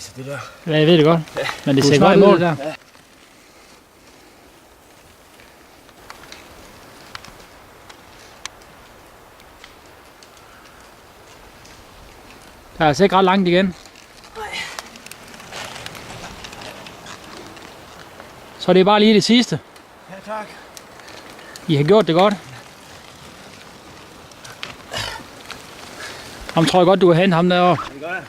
altså, det der. Ja, jeg ved det godt. Men det ser godt ud, det der. Ja. Der er altså ikke ret langt igen. Nej. Så det er bare lige det sidste. Ja, tak. I har gjort det godt. Ham tror jeg godt, du kan hente ham derovre. Det gør jeg.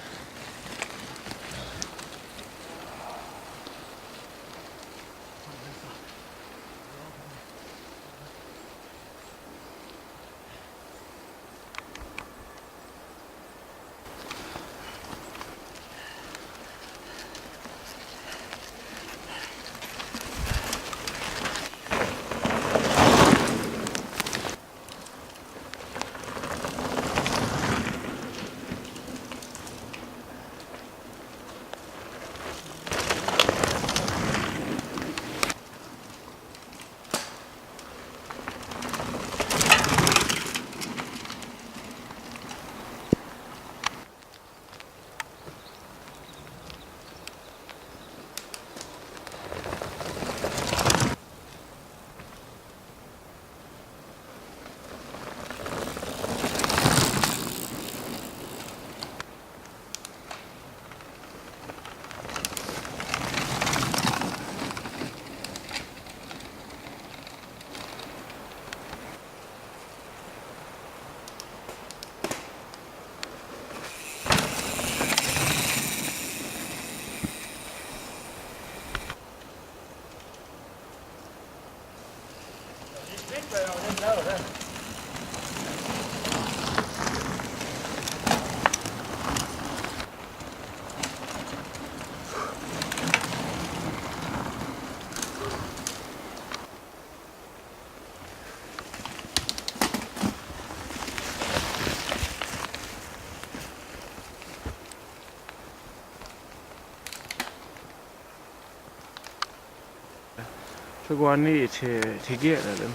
Så går han ned til gæren af dem.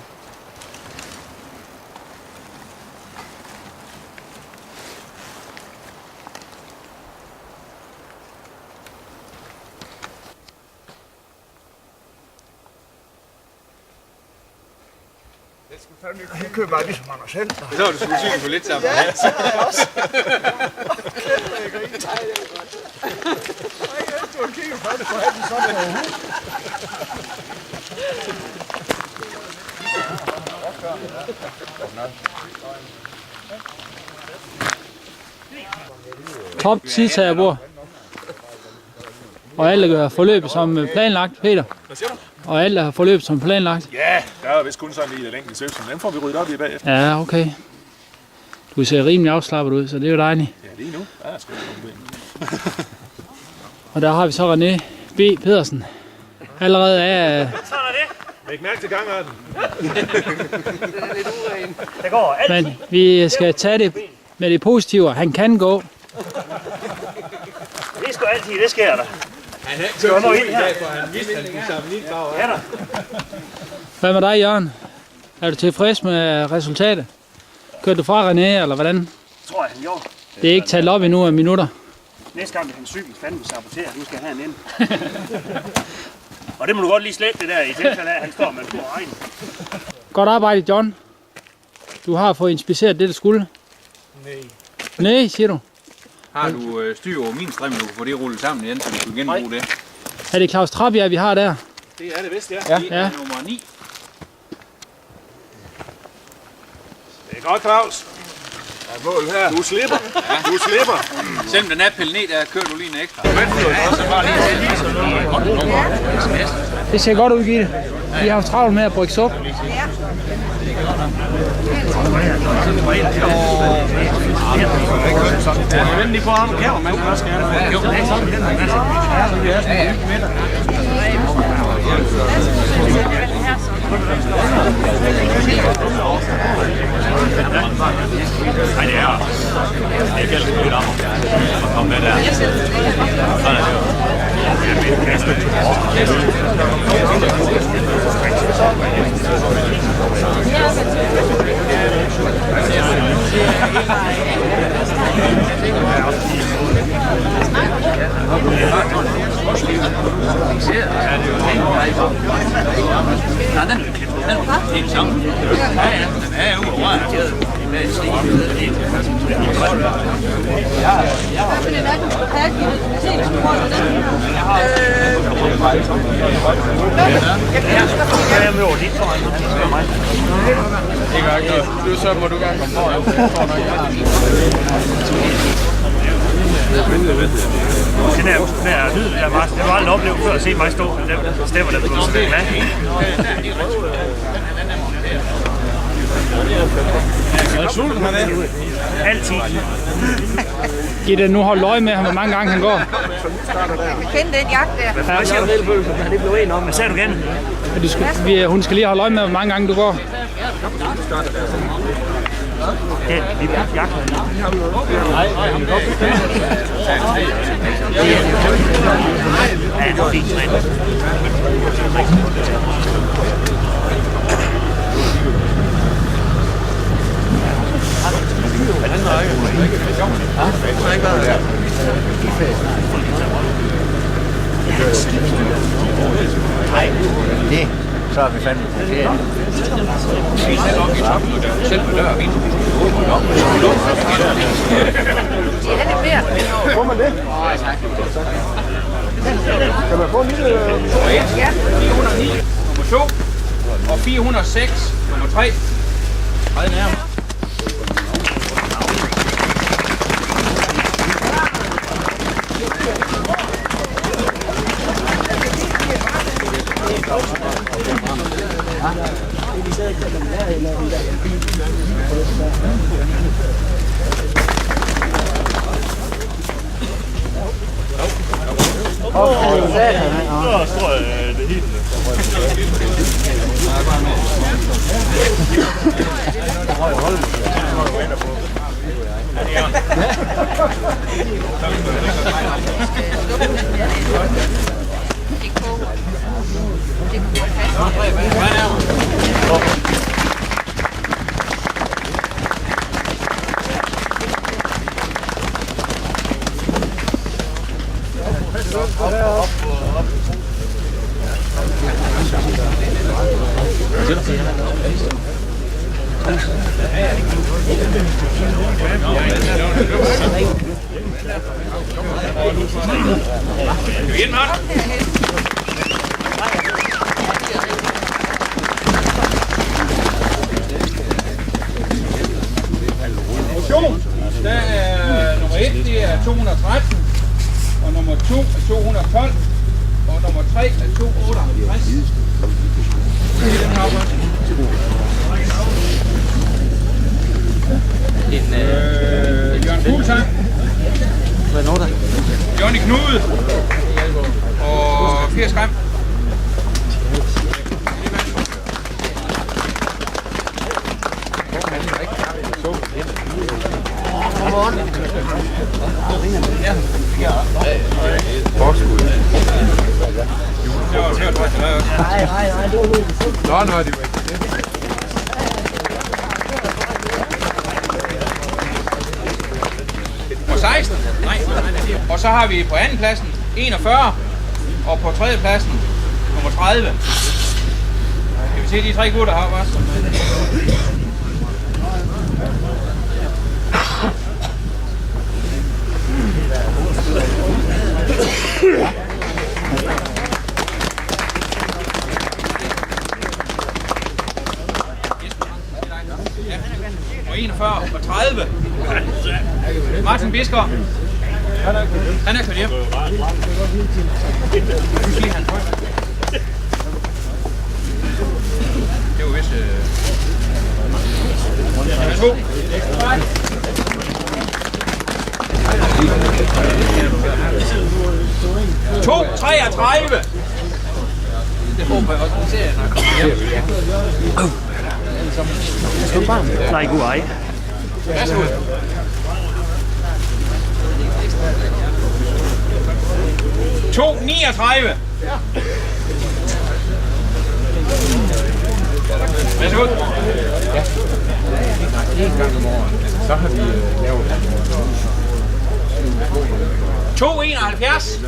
Han kører bare ligesom Anders selv. Så var du skulle cykle for lidt sammen. Ja, det er jeg også. Kæft, jeg griner. Nej, det er godt. Nej, jeg tror, han kigger på det, for han er sådan overhovedet. Top tidtagerbord. Og alt er forløbet som planlagt, Peter. Hvad siger du? Og alt er forløbet som planlagt. Ja, der er vist kun sådan lige et enkelt søvn. Den får vi ryddet op i bagefter. Ja, okay. Du ser rimelig afslappet ud, så det er jo dejligt. Ja, lige nu. Ja, jeg skal ikke Og der har vi så René B. Pedersen. Allerede er... Sådan er det. Læg mærke til gangarten. Den er lidt uren. Det går alt. Men vi skal tage det med det positive. Han kan gå. Det er sgu altid, det sker der. Han er ikke kørt ud i dag, for han vidste, at han skulle samle ind bag. Ja da. Hvad med dig, Jørgen? Er du tilfreds med resultatet? Kørte du fra René, eller hvordan? Det tror jeg, han gjorde. Det er ikke talt op endnu af minutter. Næste gang, han cykel fandme sabotere, nu skal han ind. Og det må du godt lige slette det der, i tilfælde af, at han står med en stor regn. Godt arbejde, John. Du har fået inspiceret det, der skulle. Nej, siger du? Har du styr over min strøm, du kan få det rullet sammen igen, så du kan genbruge det? Er det Claus Trabjerg, vi har der? Det er det vist, ja. Ja. Det er nummer 9. Det er godt, Claus. Du slipper. Ja. Du slipper. Selvom den er pillet ned, der kører du lige en ekstra. Det ser godt ud, Gitte. Vi har haft travlt med at brygge suppe. Vent lige på ham, kæver, man kan også gerne. Nej, det er ikke altid lidt om at komme med der. Sådan er det jo. Helt sammen. Ja, den er ude over. Så må du gerne komme foran. Det der lyd, jeg har aldrig oplevet før at se mig stå, men den stemmer der på sådan en Altid. Gitte, nu hold øje med ham, hvor mange gange han går. Kende den jagt der. Hvad siger du? Det blev en om. Hvad sagde du igen? Hun skal lige holde øje med, hvor mange gange du går. Ja, vi er på jagt. Ja, det er fint. Nej, det så er vi fandme på ferie. Selv på døren. Det er lidt mere. Får man det? Kan man få en lille... Ja. 409, nummer 2. Og 406, nummer 3. Træd nærmere. Der er nummer 1, det er 213, og nummer 2 er 212, og nummer 3 er 258. Jørgen Fuglsang. Hvad er der? Johnny Knude. Og 80 gram. Nå, nu er de væk. Og 16. Nej. Og så har vi på anden pladsen 41. Og på tredje pladsen nummer 30. Kan vi se de 3 gutter heroppe også? Og 41 og 30. Martin Biskov. Han er kørt hjem. Det var vist... Værsgo. 2:33. Det håber jeg også, at serien har kommet hjem. Nej, god ej. Værsgo. To 39. Værsgo. Ja. En gang om året. Så har vi lavet 2:71.